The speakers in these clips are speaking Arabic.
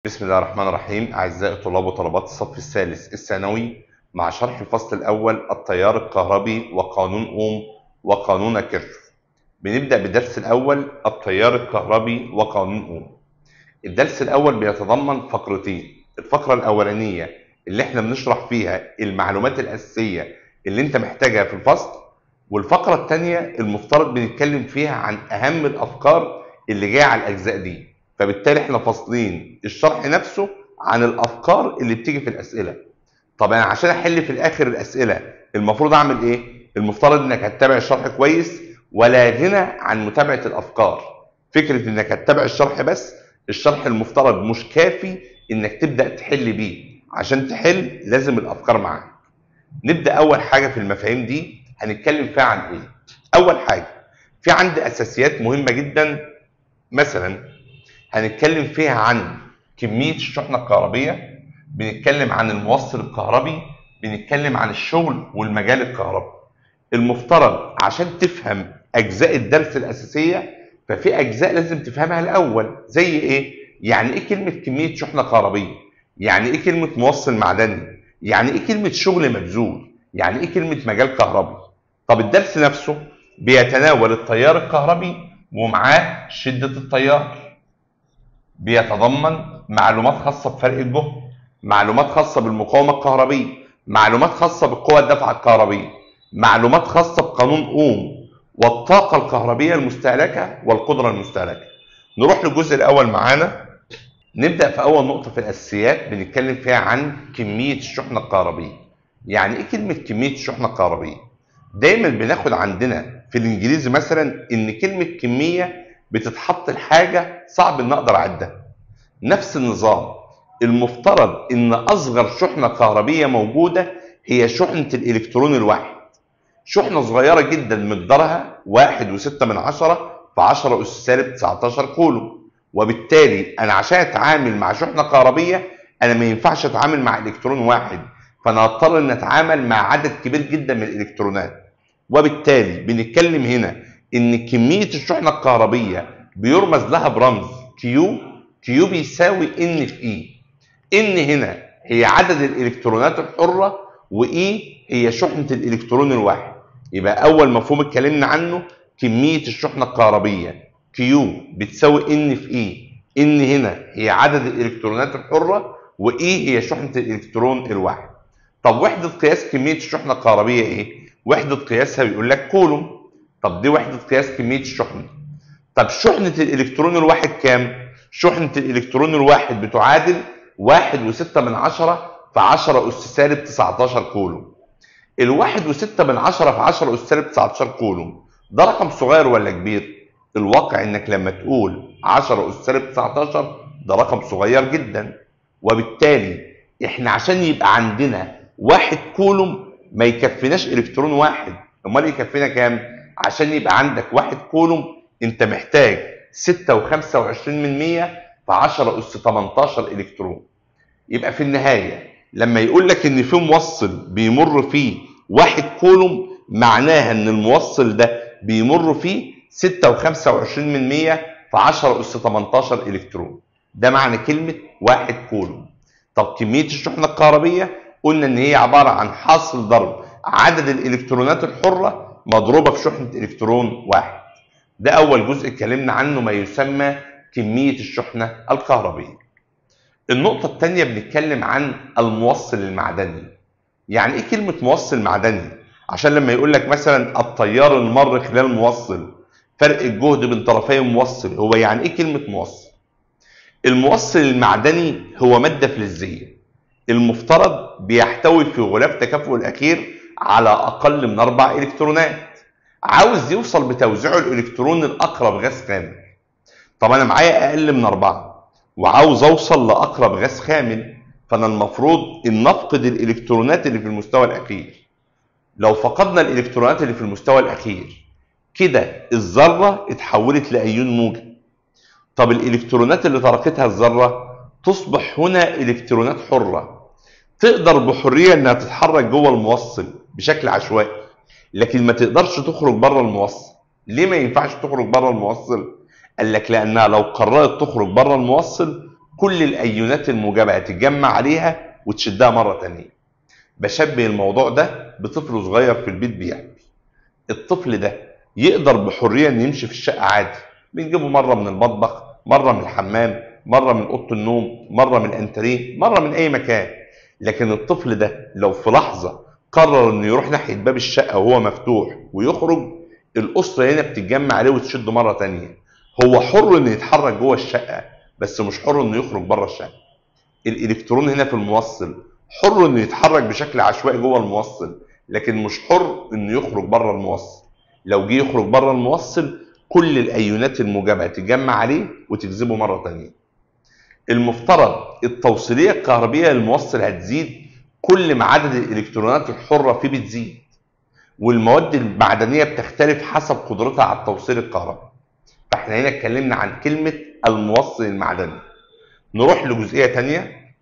بسم الله الرحمن الرحيم. أعزائي طلاب وطلبات الصف الثالث الثانوي، مع شرح الفصل الأول التيار الكهربي وقانون أوم وقانون كيرشوف. بنبدأ بالدرس الأول التيار الكهربي وقانون أوم. الدرس الأول بيتضمن فقرتين. الفقرة الأولانية اللي احنا بنشرح فيها المعلومات الأساسية اللي انت محتاجها في الفصل، والفقرة الثانية المفترض بنتكلم فيها عن أهم الأفكار اللي جاية على الأجزاء دي. فبالتالي احنا فاصلين الشرح نفسه عن الافكار اللي بتيجي في الاسئله. طب انا عشان احل في الاخر الاسئله المفروض اعمل ايه؟ المفترض انك هتتابع الشرح كويس، ولا غنى عن متابعه الافكار. فكره انك هتتابع الشرح بس، الشرح المفترض مش كافي انك تبدا تحل بيه. عشان تحل لازم الافكار معاك. نبدا اول حاجه في المفاهيم دي هنتكلم فيها عن ايه؟ اول حاجه في عندي اساسيات مهمه جدا. مثلا هنتكلم فيها عن كمية الشحنة الكهربية، بنتكلم عن الموصل الكهربي، بنتكلم عن الشغل والمجال الكهربي. المفترض عشان تفهم أجزاء الدرس الأساسية ففي أجزاء لازم تفهمها الأول. زي إيه؟ يعني إيه كلمة كمية شحنة كهربية؟ يعني إيه كلمة موصل معدني؟ يعني إيه كلمة شغل مبذول؟ يعني إيه كلمة مجال كهربي؟ طب الدرس نفسه بيتناول التيار الكهربي ومعاه شدة التيار، بيتضمن معلومات خاصة بفرق الجهد، معلومات خاصة بالمقاومة الكهربية، معلومات خاصة بالقوى الدافعة الكهربية، معلومات خاصة بقانون أوم والطاقة الكهربية المستهلكة والقدرة المستهلكة. نروح للجزء الأول معانا. نبدأ في أول نقطة في الأساسيات بنتكلم فيها عن كمية الشحنة الكهربية. يعني إيه كلمة كمية الشحنة الكهربية؟ دايما بناخد عندنا في الإنجليزي مثلا إن كلمة كمية بتتحط لحاجة صعب إن أقدر أعدها. نفس النظام، المفترض ان اصغر شحنه كهربيه موجوده هي شحنه الالكترون الواحد. شحنه صغيره جدا مقدارها 1.6 في 10 اس سالب 19 كولوم. وبالتالي انا عشان اتعامل مع شحنه كهربيه انا ما ينفعش اتعامل مع الكترون واحد، فانا هضطر ان اتعامل مع عدد كبير جدا من الالكترونات. وبالتالي بنتكلم هنا ان كميه الشحنه الكهربيه بيرمز لها برمز كيو. كيو بيساوي ان في اي. ان هنا هي عدد الالكترونات الحره، واي هي شحنه الالكترون الواحد. يبقى اول مفهوم اتكلمنا عنه كميه الشحنه الكهربيه كيو بتساوي ان في اي. ان هنا هي عدد الالكترونات الحره، واي هي شحنه الالكترون الواحد. طب وحده قياس كميه الشحنه الكهربيه ايه؟ وحده قياسها بيقول لك كولوم. طب دي وحده قياس كميه الشحنه. طب شحنه الالكترون الواحد كام؟ شحنة الإلكترون الواحد بتعادل 1.6 في 10 أس سالب 19 كولوم. 1.6 في 10 أس سالب 19 كولوم ده رقم صغير ولا كبير؟ الواقع إنك لما تقول 10 أس سالب 19 ده رقم صغير جدا. وبالتالي إحنا عشان يبقى عندنا 1 كولوم ما يكفيناش إلكترون واحد. أمال يكفينا كام؟ عشان يبقى عندك 1 كولوم أنت محتاج 6.25 في 10 أس 18 إلكترون. يبقى في النهاية لما يقول لك إن في موصل بيمر فيه 1 كولوم معناها إن الموصل ده بيمر فيه 6.25 في 10 أس 18 إلكترون. ده معنى كلمة 1 كولوم. طب كمية الشحنة الكهربية قلنا إن هي عبارة عن حاصل ضرب عدد الإلكترونات الحرة مضروبة في شحنة إلكترون واحد. ده أول جزء اتكلمنا عنه ما يسمى كمية الشحنة الكهربية. النقطة الثانية بنتكلم عن الموصل المعدني. يعني إيه كلمة موصل معدني؟ عشان لما يقول لك مثلا التيار المر خلال موصل، فرق الجهد بين طرفي موصل، هو يعني إيه كلمة موصل؟ الموصل المعدني هو مادة فلزية المفترض بيحتوي في غلاف تكافؤ الأخير على أقل من 4 إلكترونات، عاوز يوصل بتوزيعه الإلكترون الأقرب غاز خامل. طب أنا معايا أقل من 4 وعاوز أوصل لأقرب غاز خامل، فأنا المفروض إن نفقد الإلكترونات اللي في المستوى الأخير. لو فقدنا الإلكترونات اللي في المستوى الأخير كده الذرة اتحولت لأيون موجب. طب الإلكترونات اللي تركتها الذرة تصبح هنا إلكترونات حرة، تقدر بحرية إنها تتحرك جوه الموصل بشكل عشوائي، لكن ما تقدرش تخرج بره الموصل. ليه ما ينفعش تخرج بره الموصل؟ قال لك لأنها لو قررت تخرج بره الموصل كل الايونات الموجبه هتتجمع عليها وتشدها مره تانيه. بشبه الموضوع ده بطفل صغير في البيت بيحبي. الطفل ده يقدر بحريه انه يمشي في الشقه عادي، بنجيبه مره من المطبخ، مره من الحمام، مره من اوضه النوم، مره من الانتريه، مره من اي مكان. لكن الطفل ده لو في لحظه قرر انه يروح ناحيه باب الشقه وهو مفتوح ويخرج، الاسره هنا بتتجمع عليه وتشده مره تانيه. هو حر انه يتحرك جوه الشقه بس مش حر انه يخرج بره الشقه. الالكترون هنا في الموصل حر انه يتحرك بشكل عشوائي جوه الموصل، لكن مش حر انه يخرج بره الموصل. لو جه يخرج بره الموصل كل الايونات الموجبه هتتجمع عليه وتجذبه مره ثانيه. المفترض التوصيليه الكهربيه للموصل هتزيد كل ما عدد الالكترونات الحره فيه بتزيد، والمواد المعدنيه بتختلف حسب قدرتها على التوصيل الكهربي. فاحنا هنا اتكلمنا عن كلمه الموصل المعدني. نروح لجزئيه ثانيه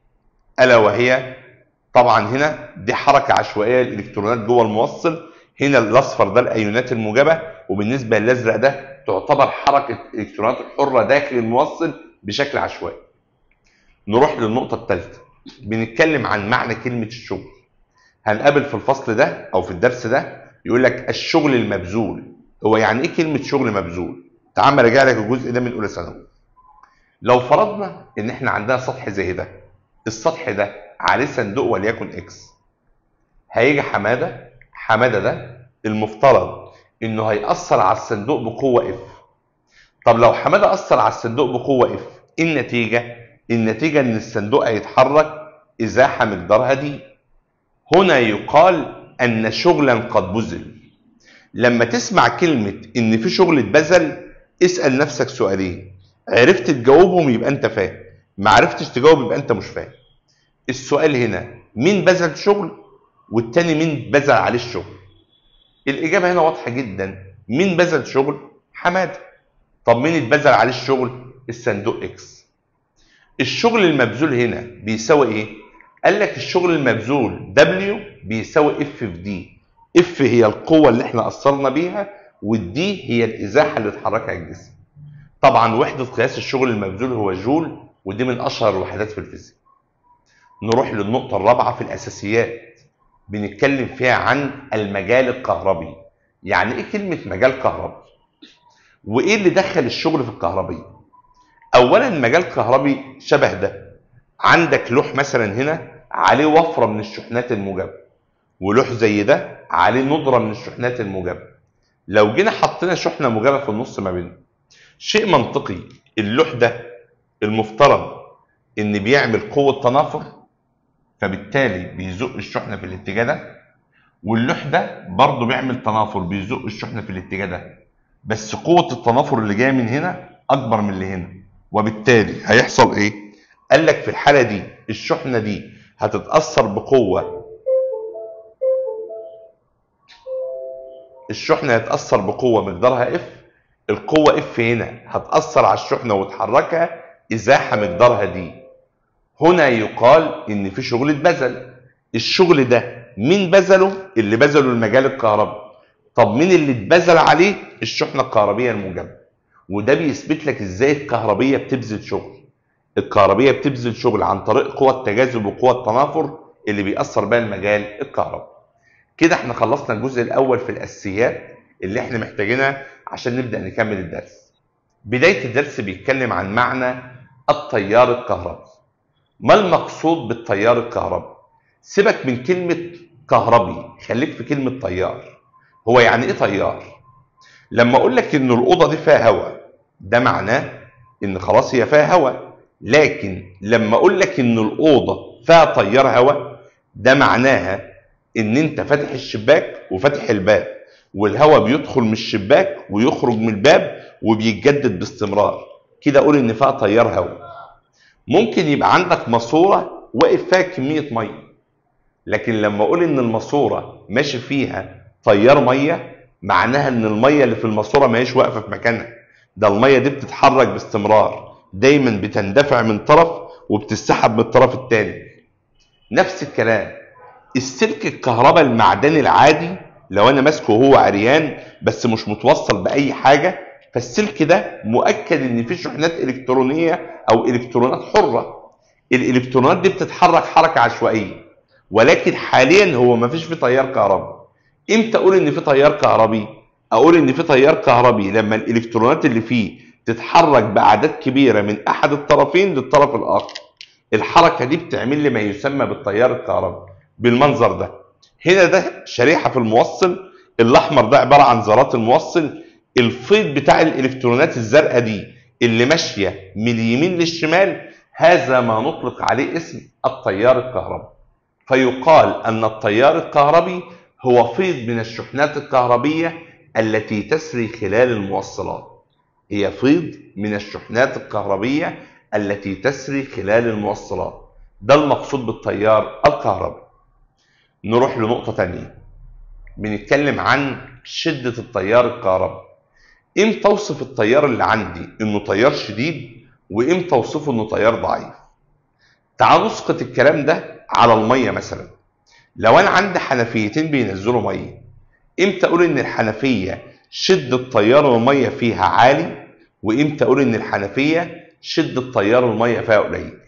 الا وهي طبعا هنا دي حركه عشوائيه للالكترونات جوه الموصل. هنا الاصفر ده الايونات الموجبه، وبالنسبه للازرق ده تعتبر حركه الالكترونات الحره داخل الموصل بشكل عشوائي. نروح للنقطه الثالثه، بنتكلم عن معنى كلمه الشغل. هنقابل في الفصل ده او في الدرس ده يقول لك الشغل المبذول. هو يعني ايه كلمه شغل مبذول؟ تعال نراجع لك الجزء ده من اولى ثانوي. لو فرضنا ان احنا عندنا سطح زي ده، السطح ده عليه صندوق وليكن اكس. هيجي حماده ده المفترض انه هيأثر على الصندوق بقوه اف. طب لو حماده أثر على الصندوق بقوه اف، النتيجه ان الصندوق هيتحرك ازاحه مقدارها دي. هنا يقال ان شغلا قد بذل. لما تسمع كلمه ان في شغل اتبذل اسأل نفسك سؤالين، عرفت تجاوبهم يبقى انت فاهم، ما عرفتش تجاوب يبقى انت مش فاهم. السؤال هنا مين بذل شغل، والتاني مين بذل عليه الشغل. الإجابة هنا واضحة جدا، مين بذل شغل؟ حماده. طب مين اتبذل عليه الشغل؟ الصندوق اكس. الشغل المبذول هنا بيساوي ايه؟ قال لك الشغل المبذول W بيساوي اف في دي. اف هي القوة اللي احنا أثرنا بيها، والدي هي الإزاحة اللي اتحركها الجسم. طبعا وحدة قياس الشغل المبذول هو جول، ودي من أشهر الوحدات في الفيزياء. نروح للنقطة الرابعة في الأساسيات، بنتكلم فيها عن المجال الكهربي. يعني ايه كلمة مجال كهربي؟ وايه اللي دخل الشغل في الكهربية؟ اولا مجال كهربي شبه ده، عندك لوح مثلا هنا عليه وفرة من الشحنات الموجبة، ولوح زي ده عليه ندرة من الشحنات الموجبة. لو جينا حطينا شحنة موجبة في النص ما بينهم، شيء منطقي اللوح ده المفترض ان بيعمل قوة تنافر، فبالتالي بيزق الشحنة في الاتجاه ده، واللوح ده برضه بيعمل تنافر بيزق الشحنة في الاتجاه ده، بس قوة التنافر اللي جاية من هنا أكبر من اللي هنا، وبالتالي هيحصل إيه؟ قال لك في الحالة دي الشحنة دي هتتأثر بقوة، الشحنة هتتأثر بقوة مقدارها اف. القوة اف هنا هتأثر على الشحنة وتحركها إزاحة مقدارها دي. هنا يقال إن في شغل اتبذل. الشغل ده مين بذله؟ اللي بذله المجال الكهربي. طب مين اللي اتبذل عليه؟ الشحنة الكهربية الموجبة. وده بيثبت لك ازاي الكهربية بتبذل شغل. الكهربية بتبذل شغل عن طريق قوى التجاذب وقوى التنافر اللي بيأثر بها المجال الكهربي. كده احنا خلصنا الجزء الأول في الأساسيات اللي احنا محتاجينها عشان نبدأ نكمل الدرس. بداية الدرس بيتكلم عن معنى التيار الكهربي. ما المقصود بالتيار الكهربي؟ سيبك من كلمة كهربي، خليك في كلمة تيار. هو يعني ايه تيار؟ لما اقول لك ان الأوضة دي فيها هواء، ده معناه ان خلاص هي فيها هواء. لكن لما اقول لك ان الأوضة فيها تيار هواء، ده معناها ان انت فاتح الشباك وفاتح الباب، والهواء بيدخل من الشباك ويخرج من الباب وبيتجدد باستمرار. كده اقول ان فيها تيار هواء. ممكن يبقى عندك ماسوره واقف فيها كميه ميه، لكن لما اقول ان الماسوره ماشي فيها تيار ميه، معناها ان الميه اللي في الماسوره ما هيش واقفه في مكانها، ده الميه دي بتتحرك باستمرار، دايما بتندفع من طرف وبتسحب من الطرف الثاني. نفس الكلام السلك الكهرباء المعدني العادي، لو انا ماسكه وهو عريان بس مش متوصل باي حاجه، فالسلك ده مؤكد ان فيه شحنات الكترونيه او الكترونات حره. الالكترونات دي بتتحرك حركه عشوائيه، ولكن حاليا هو ما فيش فيه تيار كهربي. امتى اقول ان فيه تيار كهربي؟ اقول ان فيه تيار كهربي لما الالكترونات اللي فيه تتحرك باعداد كبيره من احد الطرفين للطرف الاخر. الحركه دي بتعمل لي ما يسمى بالتيار الكهربي بالمنظر ده. هنا ده شريحه في الموصل، الاحمر ده عباره عن ذرات الموصل. الفيض بتاع الالكترونات الزرقاء دي اللي ماشيه من اليمين للشمال، هذا ما نطلق عليه اسم التيار الكهربي. فيقال ان التيار الكهربي هو فيض من الشحنات الكهربيه التي تسري خلال الموصلات. هي فيض من الشحنات الكهربيه التي تسري خلال الموصلات. ده المقصود بالتيار الكهربي. نروح لنقطه ثانيه، بنتكلم عن شده التيار الكهربي. امتى اوصف التيار اللي عندي انه تيار شديد، وامتى اوصفه انه تيار ضعيف؟ تعالوا نسقط الكلام ده على الميه مثلا. لو انا عندي حنفيتين بينزلوا ميه، امتى اقول ان الحنفيه شده تيار الميه فيها عالي، وامتى اقول ان الحنفيه شده تيار الميه فيها قليل؟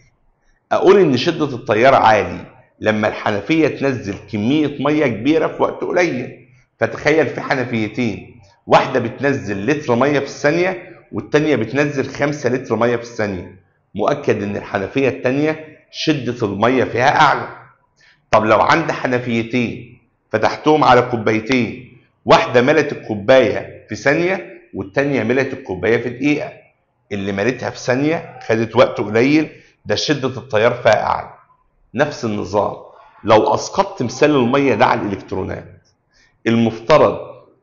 اقول ان شده التيار عالي لما الحنفيه تنزل كميه ميه كبيره في وقت قليل. فتخيل في حنفيتين، واحده بتنزل لتر ميه في الثانيه والتانيه بتنزل 5 لتر ميه في الثانيه، مؤكد ان الحنفيه التانيه شده الميه فيها اعلى. طب لو عندي حنفيتين فتحتهم على كوبايتين، واحده ملت الكوبايه في ثانيه والتانيه ملت الكوبايه في دقيقه، اللي ملتها في ثانيه خدت وقت قليل، ده شده التيار فيها اعلى. نفس النظام لو اسقطت مثال الميه ده على الالكترونات، المفترض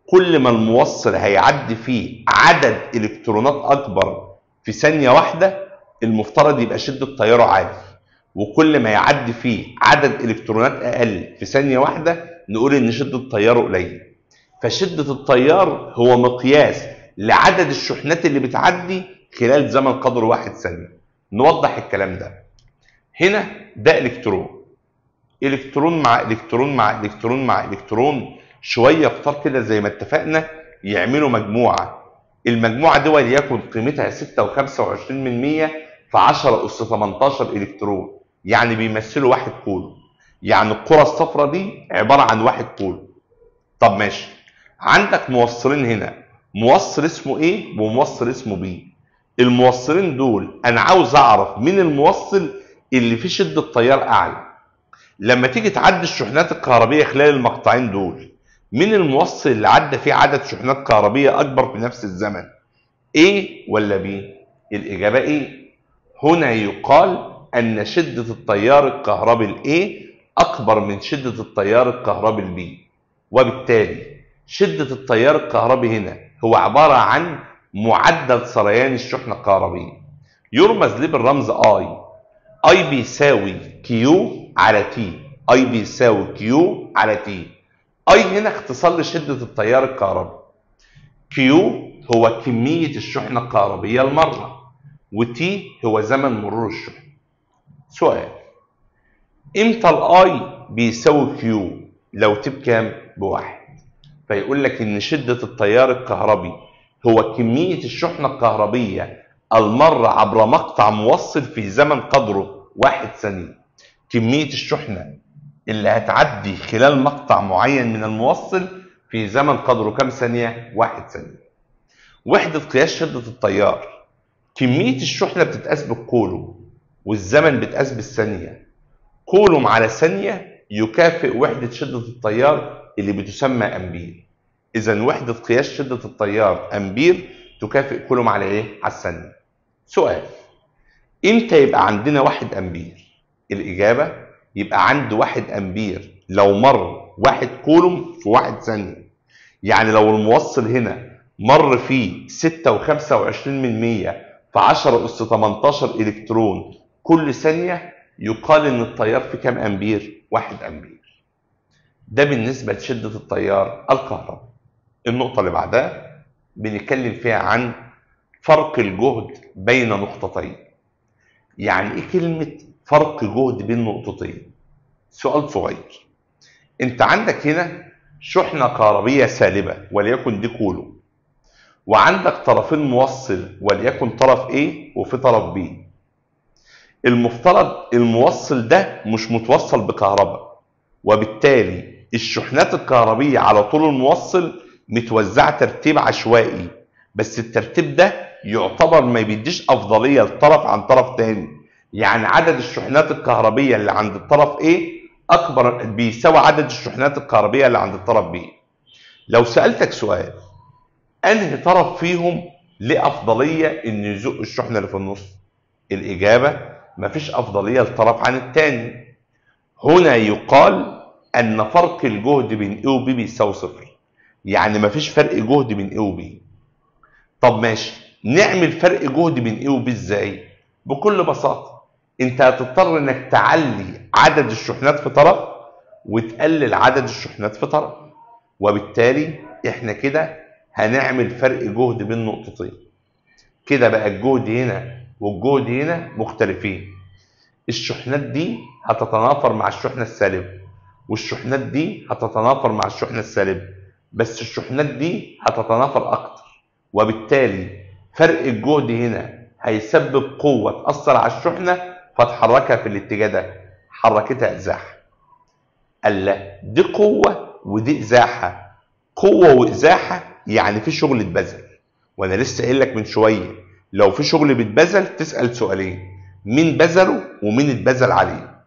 كل ما الموصل هيعدي فيه عدد الكترونات اكبر في ثانيه واحده، المفترض يبقى شده تياره عالي. وكل ما يعدي فيه عدد الكترونات اقل في ثانيه واحده، نقول ان شده تياره قليل. فشده التيار هو مقياس لعدد الشحنات اللي بتعدي خلال زمن قدر 1 ثانيه. نوضح الكلام ده. هنا ده الكترون، الكترون مع الكترون مع الكترون مع الكترون، شويه كتار كده زي ما اتفقنا يعملوا مجموعه. المجموعه دي وليكن قيمتها 6.25 في 10 اس 18 الكترون، يعني بيمثلوا 1 كولوم. يعني الكره الصفراء دي عباره عن 1 كولوم. طب ماشي، عندك موصلين هنا، موصل اسمه A وموصل اسمه B. الموصلين دول انا عاوز اعرف مين الموصل اللي فيه شده تيار اعلى. لما تيجي تعدي الشحنات الكهربيه خلال المقطعين دول، مين الموصل اللي عدى فيه عدد شحنات كهربيه اكبر في نفس الزمن؟ A ولا B؟ الاجابه A. هنا يقال ان شده التيار الكهربي A اكبر من شده التيار الكهربي B، وبالتالي شده التيار الكهربي هنا هو عباره عن معدل سريان الشحنه الكهربيه. يرمز ليه بالرمز I بيساوي كيو على تي. I بيساوي كيو على تي. I هنا اختصار لشدة التيار الكهربي. كيو هو كمية الشحنة الكهربية المرة، وتي هو زمن مرور الشحنة. سؤال، امتى الاي بيساوي كيو؟ لو تي بكام؟ بواحد. فيقول لك ان شدة التيار الكهربي هو كمية الشحنة الكهربية المرة عبر مقطع موصل في زمن قدره 1 ثانية. كمية الشحنة اللي هتعدي خلال مقطع معين من الموصل في زمن قدره كام ثانية؟ 1 ثانية. وحدة قياس شدة التيار، كمية الشحنة بتتقاس بالكولوم والزمن بتقاس بالثانية. كولوم على ثانية يكافئ وحدة شدة التيار اللي بتسمى أمبير. إذا وحدة قياس شدة التيار أمبير تكافئ كولوم على إيه؟ على الثانية. سؤال، إمتى يبقى عندنا 1 أمبير؟ الإجابة يبقى عندي 1 أمبير لو مر 1 كولوم في 1 ثانية. يعني لو الموصل هنا مر فيه 6.25 في 10 أس 18 إلكترون كل ثانية، يقال إن التيار في كام أمبير؟ 1 أمبير. ده بالنسبة لشدة التيار الكهربي. النقطة اللي بعدها بنتكلم فيها عن فرق الجهد بين نقطتين. يعني إيه كلمة فرق جهد بين نقطتين؟ سؤال صغير. أنت عندك هنا شحنة كهربية سالبة وليكن دي كولوم، وعندك طرفين موصل وليكن طرف A وفي طرف B. المفترض الموصل ده مش متوصل بكهرباء، وبالتالي الشحنات الكهربية على طول الموصل متوزعة ترتيب عشوائي، بس الترتيب ده يعتبر ما بيديش أفضلية لطرف عن طرف تاني. يعني عدد الشحنات الكهربية اللي عند الطرف A أكبر بيساوي عدد الشحنات الكهربية اللي عند الطرف B. لو سألتك سؤال أنهي طرف فيهم ليه أفضلية إن يزق الشحنة اللي في النص؟ الإجابة مفيش أفضلية لطرف عن التاني. هنا يقال أن فرق الجهد بين A و B بيساوي صفر، يعني مفيش فرق جهد بين A و B. طب ماشي، نعمل فرق جهد بين A و B إزاي؟ بكل بساطة أنت هتضطر إنك تعلي عدد الشحنات في طرف وتقلل عدد الشحنات في طرف، وبالتالي إحنا كده هنعمل فرق جهد بين نقطتين. كده بقى الجهد هنا والجهد هنا مختلفين. الشحنات دي هتتنافر مع الشحنة السالبة، والشحنات دي هتتنافر مع الشحنة السالبة، بس الشحنات دي هتتنافر أكتر، وبالتالي فرق الجهد هنا هيسبب قوة تأثر على الشحنة فتحركها في الاتجاه ده، حركتها إزاحة. قال لا، دي قوة ودي إزاحة. قوة وإزاحة يعني في شغل اتبذل، وأنا لسه قايل لك من شوية لو في شغل بيتبذل تسأل سؤالين: مين بذله ومين اتبذل عليه؟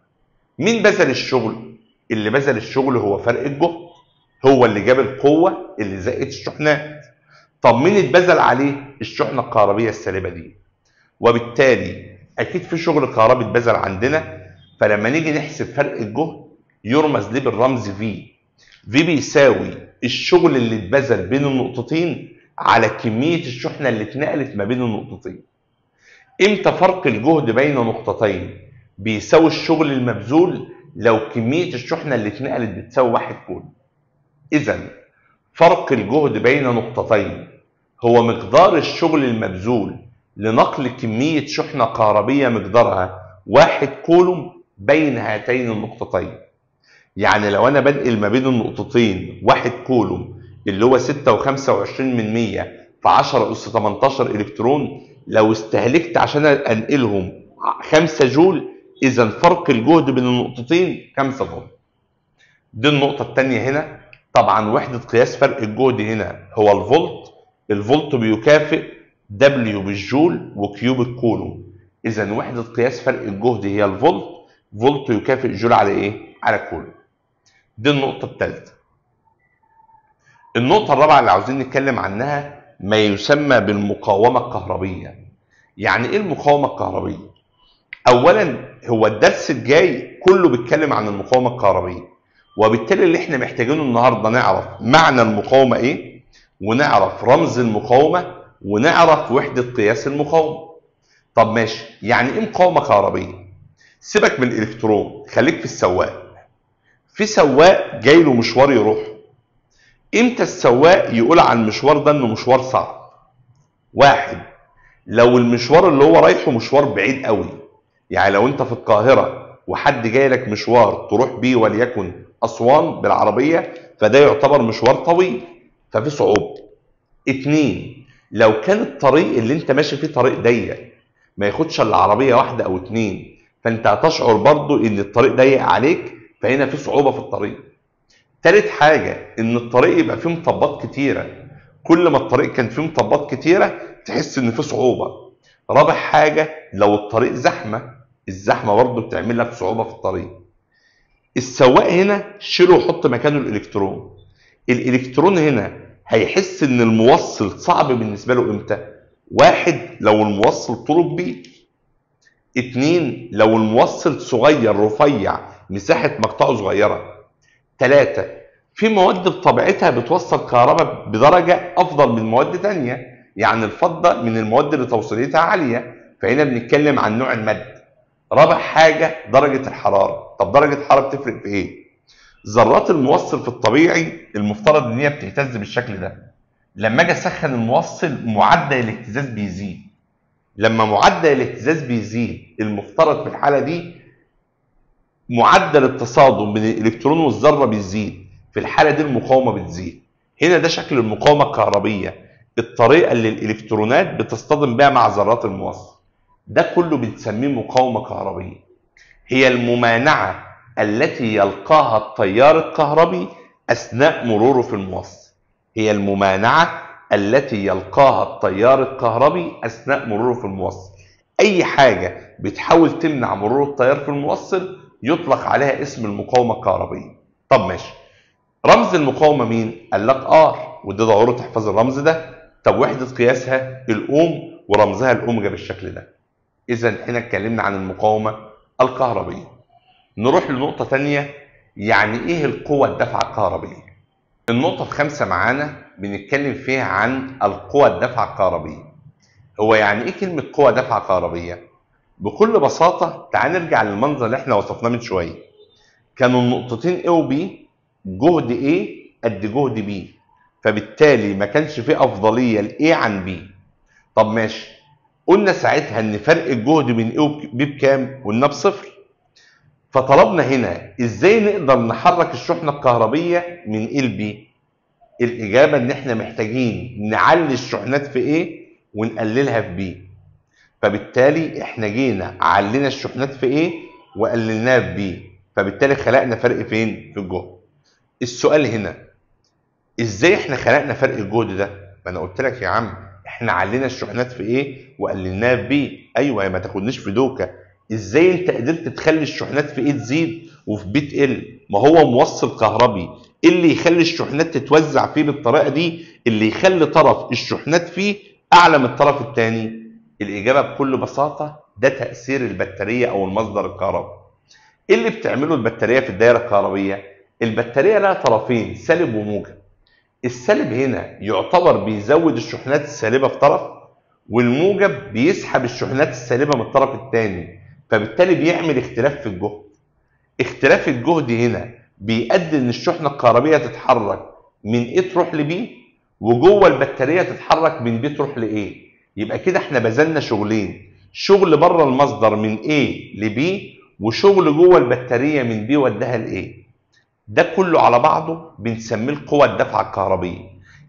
مين بذل الشغل؟ اللي بذل الشغل هو فرق الجهد، هو اللي جاب القوة اللي زقت الشحنات. طب مين اتبذل عليه؟ الشحنة الكهربية السالبة دي. وبالتالي أكيد في شغل كهربي اتبذل عندنا، فلما نيجي نحسب فرق الجهد يرمز ليه بالرمز V. V بيساوي الشغل اللي اتبذل بين النقطتين على كمية الشحنة اللي اتنقلت ما بين النقطتين. امتى فرق الجهد بين نقطتين بيساوي الشغل المبذول؟ لو كمية الشحنة اللي اتنقلت بتساوي 1 كولوم. إذا فرق الجهد بين نقطتين هو مقدار الشغل المبذول لنقل كمية شحنة كهربية مقدارها 1 كولوم بين هاتين النقطتين. يعني لو أنا بنقل ما بين النقطتين 1 كولوم اللي هو 6.25 في 10 أس 18 إلكترون، لو استهلكت عشان أنقلهم 5 جول، إذا فرق الجهد بين النقطتين 5 جول. دي النقطة الثانية هنا. طبعا وحدة قياس فرق الجهد هنا هو الفولت. الفولت بيكافئ W بالجول وكيو بالكولوم، إذا وحدة قياس فرق الجهد هي الفولت. فولت يكافئ جول على إيه؟ على كولوم. دي النقطة الثالثة. النقطة الرابعة اللي عاوزين نتكلم عنها ما يسمى بالمقاومة الكهربية. يعني إيه المقاومة الكهربية؟ أولا هو الدرس الجاي كله بيتكلم عن المقاومة الكهربية، وبالتالي اللي احنا محتاجينه النهارده نعرف معنى المقاومة ايه، ونعرف رمز المقاومة، ونعرف وحدة قياس المقاومة. طب ماشي، يعني ايه مقاومة كهربية؟ سيبك من الالكترون، خليك في السواق. في سواق جاي له مشوار يروح. امتى السواق يقول عن المشوار ده انه مشوار صعب؟ واحد، لو المشوار اللي هو رايحه مشوار بعيد قوي. يعني لو انت في القاهرة وحد جاي لك مشوار تروح بيه وليكن أسوان بالعربية، فده يعتبر مشوار طويل ففي صعوبة. اتنين، لو كان الطريق اللي انت ماشي فيه طريق ضيق ما ياخدش الا عربية واحدة او اتنين، فانت هتشعر برضو ان الطريق ضيق عليك، فهنا في صعوبة في الطريق. تالت حاجة ان الطريق يبقى فيه مطبات كتيرة، كل ما الطريق كان فيه مطبات كتيرة تحس ان فيه صعوبة. رابع حاجة لو الطريق زحمة، الزحمة برضو بتعمل لك صعوبة في الطريق. السواق هنا شيله وحط مكانه الالكترون. الالكترون هنا هيحس ان الموصل صعب بالنسبة له امتى؟ واحد، لو الموصل طوله كبير. اتنين، لو الموصل صغير رفيع مساحة مقطعه صغيرة. تلاتة، في مواد بطبيعتها بتوصل كهرباء بدرجة أفضل من مواد تانية، يعني الفضة من المواد اللي توصيليتها عالية، فهنا بنتكلم عن نوع المادة. رابع حاجة درجة الحرارة. طب درجة الحرارة بتفرق في إيه؟ ذرات الموصل في الطبيعي المفترض إن هي بتهتز بالشكل ده. لما أجي أسخن الموصل معدل الاهتزاز بيزيد. لما معدل الاهتزاز بيزيد المفترض في الحالة دي معدل التصادم بين الالكترون والذره بيزيد، في الحاله دي المقاومه بتزيد. هنا ده شكل المقاومه الكهربيه. الطريقة اللي الإلكترونات بتصطدم بها مع ذرات الموصل. ده كله بنسميه مقاومة كهربية. هي الممانعة التي يلقاها التيار الكهربي أثناء مروره في الموصل. هي الممانعة التي يلقاها التيار الكهربي أثناء مروره في الموصل. أي حاجة بتحاول تمنع مرور التيار في الموصل يطلق عليها اسم المقاومة الكهربية. طب ماشي، رمز المقاومة مين؟ قال لك ار، وده ضروري تحفظ الرمز ده. طب وحدة قياسها الأوم، ورمزها الأوميجا بالشكل ده. إذا احنا اتكلمنا عن المقاومة الكهربية. نروح لنقطة تانية، يعني إيه القوة الدافعة الكهربية؟ النقطة الخامسة معانا بنتكلم فيها عن القوة الدافعة الكهربية. هو يعني إيه كلمة قوة دافعة كهربية؟ بكل بساطة تعال نرجع للمنظر اللي احنا وصفناه من شوية. كانوا النقطتين A و B جهد A قد جهد B، فبالتالي ما كانش فيه أفضلية ل A عن B. طب ماشي، قلنا ساعتها إن فرق الجهد بين A و B بكام؟ قلنا بصفر. فطلبنا هنا ازاي نقدر نحرك الشحنة الكهربية من A ل B؟ الإجابة إن إحنا محتاجين نعلي الشحنات في A ونقللها في B. فبالتالي إحنا جينا علينا الشحنات في A وقللناها في B، فبالتالي خلقنا فرق فين؟ في الجهد. السؤال هنا، إزاي إحنا خلقنا فرق الجهد ده؟ ما أنا قلت لك يا عم إحنا علينا الشحنات في A وقللناها في B. أيوه، ما تاخدنيش في دوكة. إزاي أنت قدرت تخلي الشحنات في A تزيد وفي B تقل؟ ما هو موصل كهربي، إيه اللي يخلي الشحنات تتوزع فيه بالطريقة دي؟ اللي يخلي طرف الشحنات فيه أعلى من الطرف الثاني؟ الإجابة بكل بساطة ده تأثير البطارية أو المصدر الكهربي. إيه اللي بتعمله البطارية في الدائرة الكهربية؟ البطارية لها طرفين، سالب وموجب. السالب هنا يعتبر بيزود الشحنات السالبة في طرف، والموجب بيسحب الشحنات السالبة من الطرف الثاني، فبالتالي بيعمل اختلاف في الجهد. اختلاف الجهد هنا بيؤدي ان الشحنة الكهربية تتحرك من A تروح ل B، وجوه البطارية تتحرك من B تروح ل A. يبقى كده احنا بذلنا شغلين، شغل بره المصدر من A ل B، وشغل جوه البطارية من B وداها ل A. ده كله على بعضه بنسميه القوة الدافعة الكهربية.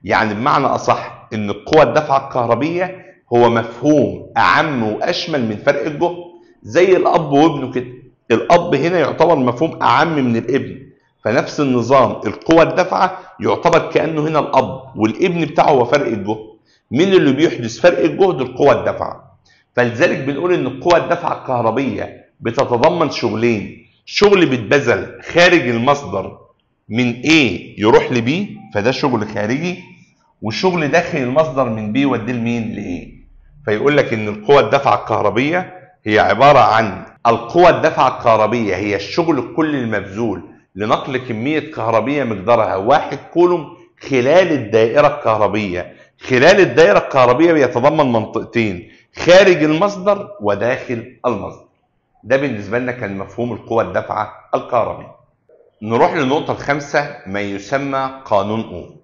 يعني بمعنى أصح إن القوة الدافعة الكهربية هو مفهوم أعم وأشمل من فرق الجهد، زي الأب وابنه كده. الأب هنا يعتبر مفهوم أعم من الابن، فنفس النظام القوة الدافعة يعتبر كأنه هنا الأب، والابن بتاعه هو فرق الجهد. مين اللي بيحدث فرق الجهد؟ القوة الدافعة. فلذلك بنقول إن القوة الدافعة الكهربية بتتضمن شغلين، شغل بيتبذل خارج المصدر من A يروح ل B، فده شغل خارجي، وشغل داخل المصدر من B يوديه لمين؟ ل A. فيقول لك ان القوة الدافعة الكهربية هي عبارة عن القوة الدافعة الكهربية هي الشغل الكلي المبذول لنقل كمية كهربية مقدارها 1 كولوم خلال الدائرة الكهربية. خلال الدائرة الكهربية بيتضمن منطقتين، خارج المصدر وداخل المصدر. ده بالنسبة لنا كان مفهوم القوة الدافعة الكهربية. نروح للنقطة الخامسة، ما يسمى قانون أوم.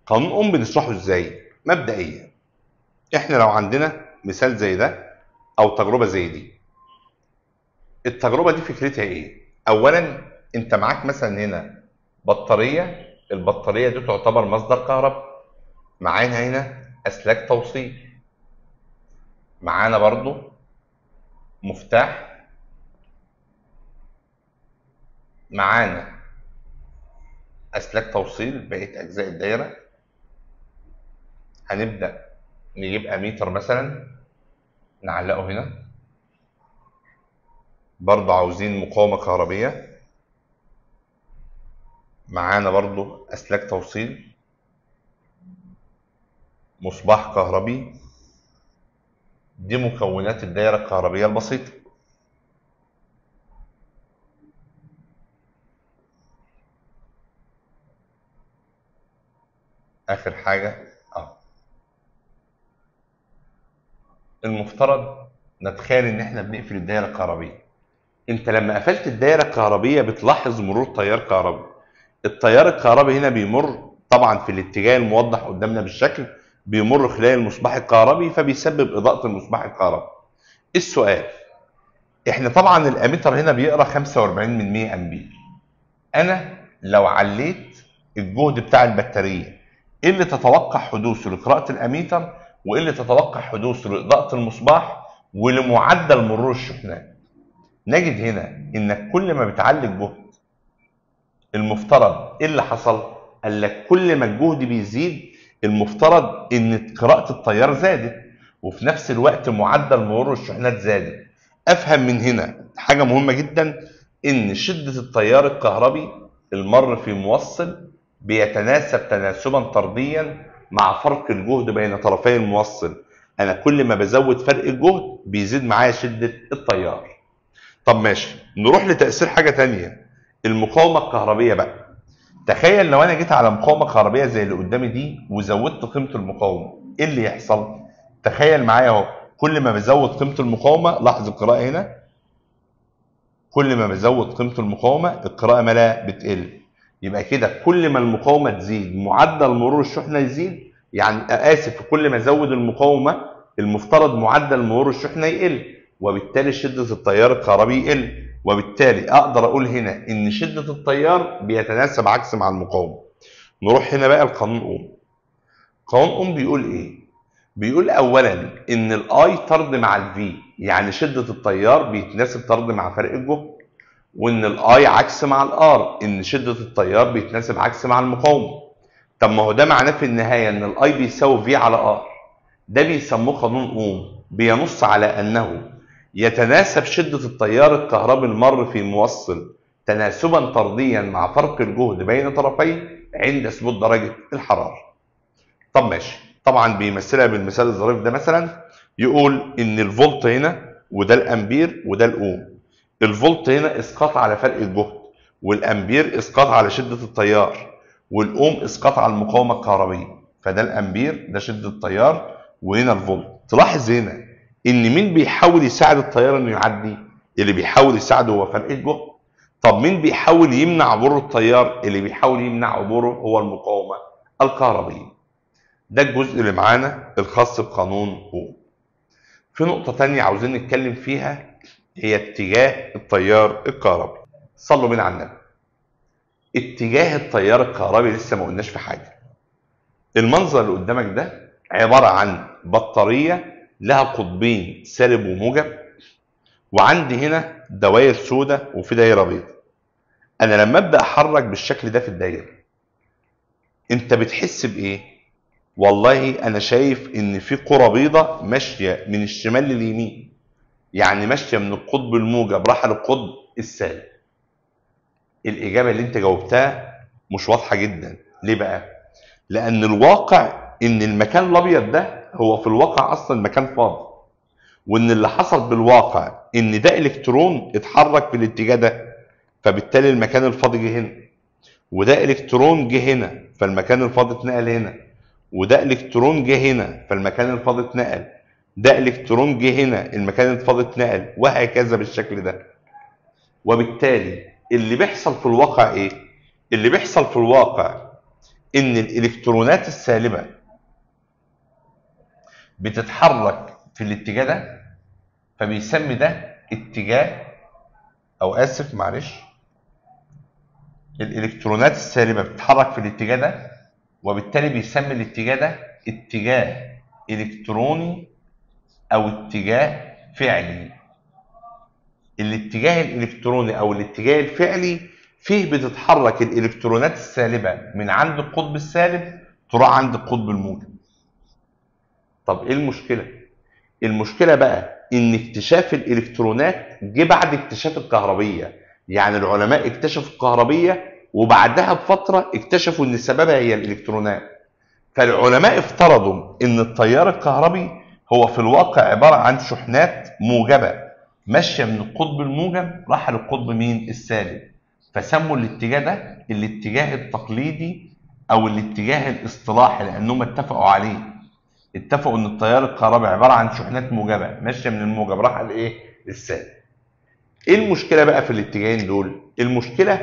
قانون أوم بنشرحه ازاي؟ مبدئيا احنا لو عندنا مثال زي ده أو تجربة زي دي، التجربة دي فكرتها ايه؟ أولا انت معاك مثلا هنا بطارية، البطارية دي تعتبر مصدر كهرباء. معانا هنا أسلاك توصيل، معانا برضو مفتاح، معانا أسلاك توصيل بقية أجزاء الدايرة. هنبدأ نجيب أميتر مثلا نعلقه هنا، برضه عاوزين مقاومة كهربية. معانا برضه أسلاك توصيل، مصباح كهربي. دي مكونات الدائرة الكهربية البسيطة. آخر حاجة المفترض نتخيل إن إحنا بنقفل الدائرة الكهربية. أنت لما قفلت الدائرة الكهربية بتلاحظ مرور تيار كهربي. التيار الكهربي هنا بيمر طبعا في الاتجاه الموضح قدامنا بالشكل، بيمر خلال المصباح الكهربي فبيسبب إضاءة المصباح الكهربي. السؤال، احنا طبعا الاميتر هنا بيقرا 45 من 100 امبير. انا لو عليت الجهد بتاع البطاريه ايه اللي تتوقع حدوثه لقراءة الاميتر، وايه اللي تتوقع حدوثه لإضاءة المصباح ولمعدل مرور الشحنات. نجد هنا انك كل ما بتعلي الجهد المفترض ايه اللي حصل؟ قال لك كل ما الجهد بيزيد المفترض ان قراءة التيار زادت، وفي نفس الوقت معدل مرور الشحنات زادت. افهم من هنا حاجة مهمة جدا، ان شدة التيار الكهربي المر في موصل بيتناسب تناسبا طرديا مع فرق الجهد بين طرفي الموصل. انا كل ما بزود فرق الجهد بيزيد معايا شدة التيار. طب ماشي، نروح لتأثير حاجة تانية، المقاومة الكهربية بقى. تخيل لو انا جيت على مقاومة كهربية زي اللي قدامي دي وزودت قيمة المقاومة، ايه اللي يحصل؟ تخيل معايا اهو، كل ما بزود قيمة المقاومة، لاحظ القراءة هنا، كل ما بزود قيمة المقاومة القراءة مالها بتقل. يبقى كده كل ما المقاومة تزيد معدل مرور الشحنة يزيد، يعني آسف، كل ما ازود المقاومة المفترض معدل مرور الشحنة يقل، وبالتالي شدة التيار الكهربي يقل، وبالتالي اقدر اقول هنا ان شدة التيار بيتناسب عكس مع المقاومة. نروح هنا بقى لقانون اوم. قانون اوم بيقول ايه؟ بيقول اولا ان الاي طرد مع الفي، يعني شدة التيار بيتناسب طرد مع فرق الجهد، وان الاي عكس مع الار، ان شدة التيار بيتناسب عكس مع المقاومة. طب ما هو ده معناه في النهاية ان الاي بيساوي في على ار. ده بيسموه قانون اوم، بينص على انه يتناسب شدة التيار الكهربي المر في موصل تناسبا طرديا مع فرق الجهد بين طرفيه عند ثبوت درجة الحرارة. طب ماشي، طبعا بيمثلها بالمثال الظريف ده، مثلا يقول ان الفولت هنا وده الامبير وده الاوم. الفولت هنا اسقاط على فرق الجهد، والامبير اسقاط على شدة التيار، والاوم اسقاط على المقاومة الكهربية. فده الامبير، ده شدة التيار، وهنا الفولت. تلاحظ هنا ان مين بيحاول يساعد التيار انه يعدي؟ اللي بيحاول يساعده هو فرق الجهد. طب مين بيحاول يمنع عبور التيار؟ اللي بيحاول يمنع عبوره هو المقاومة الكهربية. ده الجزء اللي معانا الخاص بقانون اوم. في نقطة تانية عاوزين نتكلم فيها، هي اتجاه التيار الكهربي. صلوا بينا على النبي. اتجاه التيار الكهربي لسه ما قلناش في حاجة. المنظر اللي قدامك ده عبارة عن بطارية لها قطبين سالب وموجب، وعندي هنا دوائر سوداء وفي دايرة بيضاء. انا لما ابدا احرك بالشكل ده في الدايرة، انت بتحس بايه؟ والله انا شايف ان في كرة بيضاء ماشية من الشمال لليمين، يعني ماشية من القطب الموجب راح للقطب السالب. الاجابة اللي انت جاوبتها مش واضحة جدا. ليه بقى؟ لان الواقع ان المكان الابيض ده هو في الواقع اصلا مكان فاضي، وان اللي حصل بالواقع ان ده الكترون اتحرك في الاتجاه ده، فبالتالي المكان الفاضي جه هنا، وده الكترون جه هنا فالمكان الفاضي اتنقل هنا، وده الكترون جه هنا فالمكان الفاضي اتنقل، ده الكترون جه هنا المكان الفاضي اتنقل، وهكذا بالشكل ده. وبالتالي اللي بيحصل في الواقع ايه؟ اللي بيحصل في الواقع ان الالكترونات السالبة بتتحرك في الاتجاه ده، فبيسمي ده اتجاه، او اسف معلش، الالكترونات السالبة بتتحرك في الاتجاه ده، وبالتالي بيسمي الاتجاه ده اتجاه الكتروني او اتجاه فعلي. الاتجاه الالكتروني او الاتجاه الفعلي فيه بتتحرك الالكترونات السالبة من عند القطب السالب تروح عند القطب الموجب. طب ايه المشكلة؟ المشكلة بقى ان اكتشاف الالكترونات جه بعد اكتشاف الكهربية. يعني العلماء اكتشفوا الكهربية وبعدها بفترة اكتشفوا ان سببها هي الالكترونات. فالعلماء افترضوا ان التيار الكهربي هو في الواقع عبارة عن شحنات موجبة ماشية من القطب الموجب راح للقطب مين؟ السالب. فسموا الاتجاه ده الاتجاه التقليدي او الاتجاه الاصطلاحي، لانهم اتفقوا عليه. اتفقوا ان التيار الكهربي عبارة عن شحنات موجبة ماشية من الموجب راح لايه؟ للسالب. ايه المشكلة بقى في الاتجاهين دول؟ المشكلة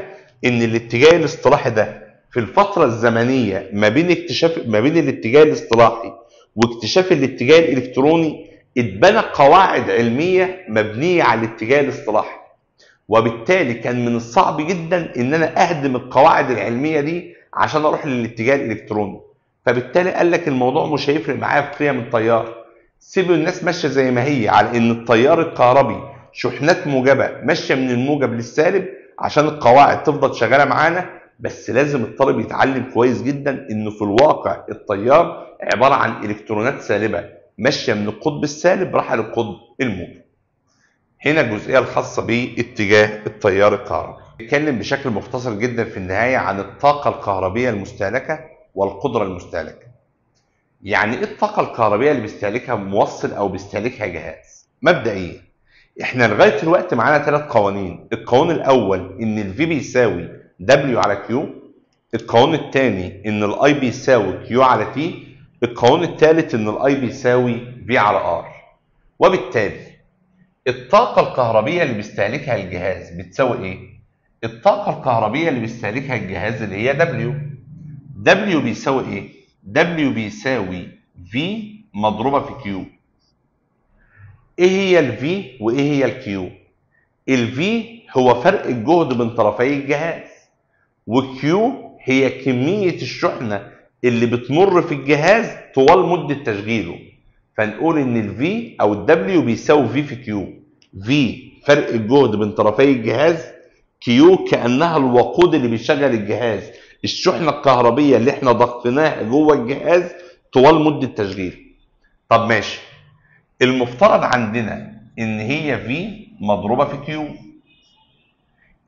ان الاتجاه الاصطلاحي ده في الفترة الزمنية ما بين الاتجاه الاصطلاحي واكتشاف الاتجاه الالكتروني اتبنى قواعد علمية مبنية على الاتجاه الاصطلاحي، وبالتالي كان من الصعب جدا ان انا اهدم القواعد العلمية دي عشان اروح للاتجاه الالكتروني. فبالتالي قال لك الموضوع مش هيفرق معايا في قيم التيار، سيبوا الناس ماشيه زي ما هي، على ان التيار الكهربي شحنات موجبه ماشيه من الموجب للسالب عشان القواعد تفضل شغاله معانا. بس لازم الطالب يتعلم كويس جدا انه في الواقع التيار عباره عن الكترونات سالبه ماشيه من القطب السالب رايحه للقطب الموجب. هنا الجزئيه الخاصه باتجاه التيار الكهربي. نتكلم بشكل مختصر جدا في النهايه عن الطاقه الكهربيه المستهلكه والقدره المستهلكه. يعني ايه الطاقه الكهربيه اللي بيستهلكها موصل او بيستهلكها جهاز؟ مبدئيا احنا لغايه دلوقتي معانا 3 قوانين. القانون الاول ان الفي بيساوي دبليو على كيو، القانون الثاني ان الاي بيساوي كيو على تي، القانون الثالث ان الاي بيساوي في على ار. وبالتالي الطاقه الكهربيه اللي بيستهلكها الجهاز بتساوي ايه؟ الطاقه الكهربيه اللي بيستهلكها الجهاز اللي هي دبليو. دبليو بيساوي ايه؟ دبليو بيساوي في مضروبه في كيو. ايه هي الفي وايه هي الكيو؟ الفي هو فرق الجهد بين طرفي الجهاز، والكيو هي كميه الشحنه اللي بتمر في الجهاز طوال مده تشغيله. فنقول ان الفي او الدبليو بيساوي في في كيو. في فرق الجهد بين طرفي الجهاز، كيو كانها الوقود اللي بيشغل الجهاز، الشحنه الكهربيه اللي احنا ضخناها جوه الجهاز طوال مده تشغيل. طب ماشي، المفترض عندنا ان هي في مضروبه في كيو.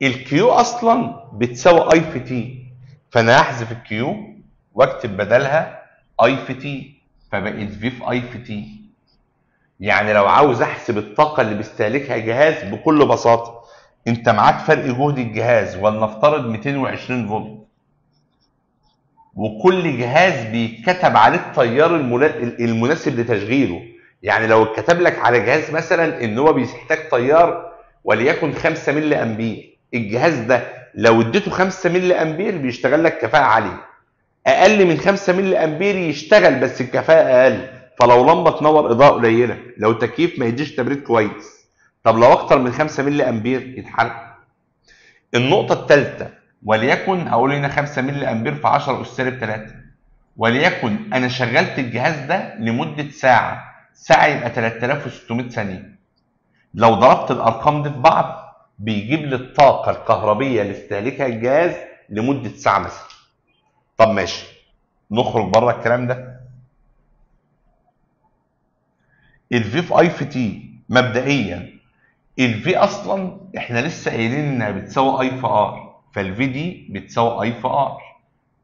الكيو اصلا بتساوي اي في تي، فانا هحذف الكيو واكتب بدلها اي في تي، فبقت في في اي في تي. يعني لو عاوز احسب الطاقه اللي بيستهلكها الجهاز بكل بساطه، انت معاك فرق جهد الجهاز ولنفترض 220 فولت، وكل جهاز بيتكتب عليه التيار المناسب لتشغيله. يعني لو اتكتب لك على جهاز مثلا ان هو بيحتاج تيار وليكن 5 ملي امبير، الجهاز ده لو اديته 5 ملي امبير بيشتغل لك كفاءه عاليه. اقل من 5 ملي امبير يشتغل بس الكفاءه اقل، فلو لمبه تنور اضاءه قليله، لو تكييف ما يديش تبريد كويس. طب لو اكتر من 5 ملي امبير يتحرق. النقطه الثالثه، وليكن هقول هنا 5 ملي امبير في 10 اس سالب 3، وليكن انا شغلت الجهاز ده لمده ساعه، ساعه يبقى 3600 ثانيه. لو ضربت الارقام دي في بعض بيجيب لي الطاقه الكهربيه اللي استهلكها الجهاز لمده ساعه مثلا. طب ماشي، نخرج بره الكلام ده. الفي في اي في تي مبدئيا، الفي اصلا احنا لسه قايلين انها بتساوي اي في ار، فالفي دي بتساوي اي في ار،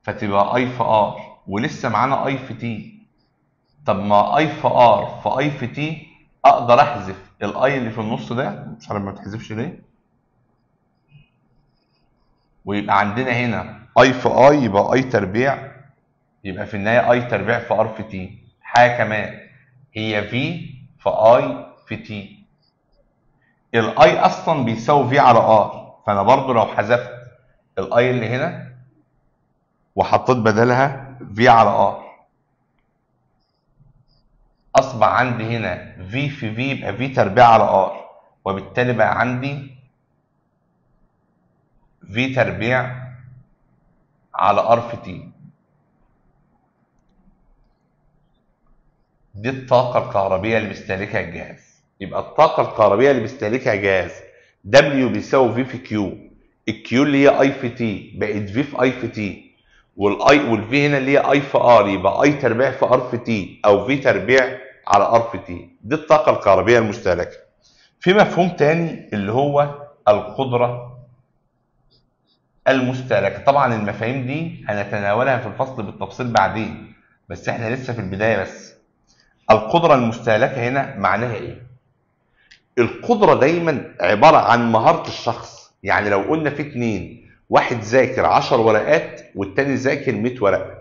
فتبقى اي في ار، ولسه معانا اي في تي. طب ما اي في ار في اي في تي، اقدر احذف الاي اللي في النص ده، مش عارف ما بتحذفش ليه، ويبقى عندنا هنا اي في اي يبقى اي تربيع، يبقى في النهايه اي تربيع في ار في تي. حاجه كمان، هي في في اي في تي، الاي اصلا بيساوي في على ار، فانا برضو لو حذفت الاي اللي هنا وحطيت بدلها في على ار، اصبح عندي هنا في في في يبقى في تربيع على ار، وبالتالي بقى عندي في تربيع على ار في تي. دي الطاقة الكهربية اللي بيستهلكها الجهاز. يبقى الطاقة الكهربية اللي بيستهلكها الجهاز دبليو بيساوي في في كيو، الكيو اللي هي اي في تي بقت في في اي في تي، والاي والفي هنا اللي هي اي في ار يبقى اي تربيع في ار في تي او في تربيع على ار في تي. دي الطاقة الكهربية المستهلكة. في مفهوم تاني اللي هو القدرة المستهلكة. طبعا المفاهيم دي هنتناولها في الفصل بالتفصيل بعدين، بس احنا لسه في البداية بس. القدرة المستهلكة هنا معناها ايه؟ القدرة دايما عبارة عن مهارة الشخص. يعني لو قلنا في اتنين، واحد ذاكر 10 ورقات والتاني ذاكر 100 ورقة،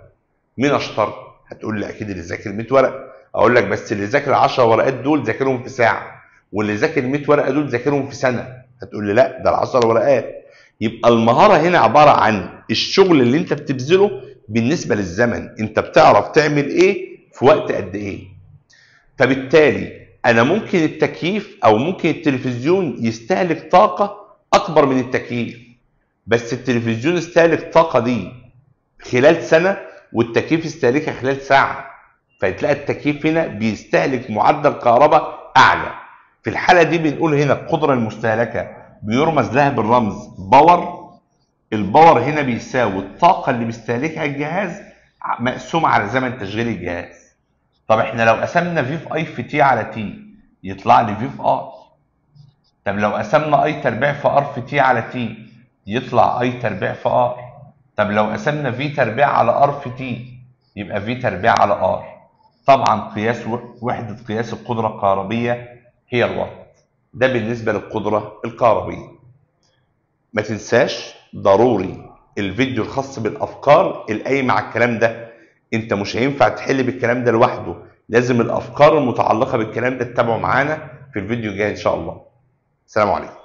مين اشطر؟ هتقول لي اكيد اللي ذاكر 100 ورقة. اقول لك بس اللي ذاكر 10 ورقات دول ذاكرهم في ساعة، واللي ذاكر 100 ورقة دول ذاكرهم في سنة. هتقول لي لا، ده ال 10 ورقات. يبقى المهارة هنا عبارة عن الشغل اللي انت بتبذله بالنسبة للزمن، انت بتعرف تعمل ايه في وقت قد ايه. فبالتالي انا ممكن التكييف او ممكن التلفزيون يستهلك طاقة اكبر من التكييف، بس التلفزيون استهلك الطاقة دي خلال سنة والتكييف استهلاكها خلال ساعه، فتلاقي التكييف هنا بيستهلك معدل كهرباء اعلى. في الحاله دي بنقول هنا القدره المستهلكه بيرمز لها بالرمز باور. الباور هنا بيساوي الطاقه اللي بيستهلكها الجهاز مقسومه على زمن تشغيل الجهاز. طب احنا لو قسمنا في في اي في تي على تي يطلع لي في في ار. طب لو قسمنا اي تربيع في ار في تي على تي يطلع اي تربيع في ار. طب لو قسمنا في تربيع على ار في تي يبقى في تربيع على ار. طبعا قياس وحدة قياس القدرة الكهربية هي الوات. ده بالنسبة للقدرة الكهربية. ما تنساش ضروري الفيديو الخاص بالافكار القايمة على الكلام ده. انت مش هينفع تحل بالكلام ده لوحده، لازم الافكار المتعلقة بالكلام ده تتابعوا معانا في الفيديو الجاي ان شاء الله. السلام عليكم.